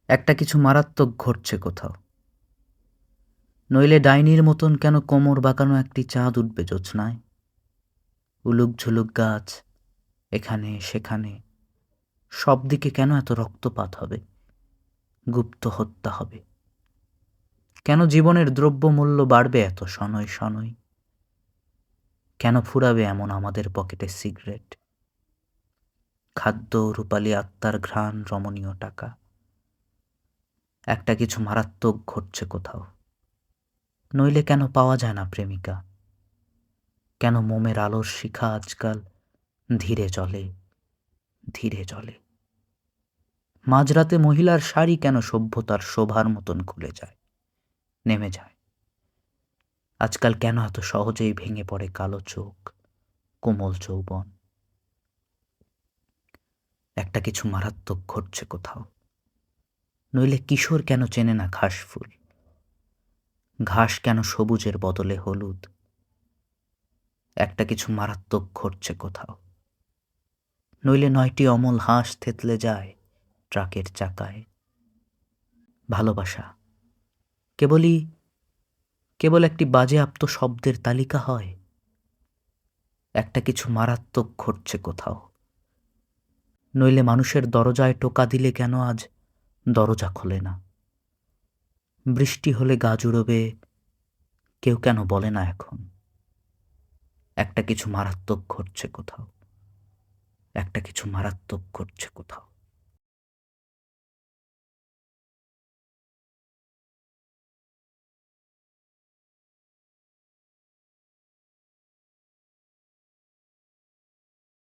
একটা কিছু মারাত্মক ঘটছে কোথাও। নইলে ডাইনির মতন কেন কোমর বাঁকানো একটি চাঁদ উঠবে জ্যোৎস্নায়? উলুক ঝুলুক গাছ, এখানে সেখানে, সব দিকে কেন এত রক্তপাত হবে, গুপ্ত হত্যা হবে? কেন জীবনের দ্রব্যমূল্য বাড়বে এত শনৈ শনৈ? কেন ফুরাবে এমন আমাদের পকেটে সিগারেট, খাদ্য, রূপালী আত্মার ঘ্রাণ, রমণীয় টাকা? একটা কিছু মারাত্মক ঘটছে কোথাও। নইলে কেন পাওয়া যায় না প্রেমিকা? কেন মোমের আলোর শিখা আজকাল ধীরে চলে, ধীরে চলে? মাঝরাতে মহিলার শাড়ি কেন সভ্যতার শোভার মতন খুলে যায়, নেমে যায়? আজকাল কেন এত সহজেই ভেঙে পড়ে কালো চোখ, কোমল যৌবন? একটা কিছু মারাত্মক ঘটছে কোথাও। নইলে কিশোর কেন চেনে না ঘাস ফুল? ঘাস কেন সবুজের বদলে হলুদ? একটা কিছু মারাত্মক ঘটছে কোথাও। নইলে 9টি অমল হাঁস থেতলে যায় ট্রাকের চাকায়। ভালোবাসা কেবলই কেবল একটি বাজেয়াপ্ত শব্দের তালিকা হয়। একটা কিছু মারাত্মক ঘটছে কোথাও। নইলে মানুষের দরজায় টোকা দিলে কেন আজ দরজা খোলে না? বৃষ্টি হলে গা জুড়োবে, কেউ কেন বলে না এখন? একটা কিছু মারাত্মক ঘটছে কোথাও। একটা কিছু মারাত্মক ঘটছে কোথাও।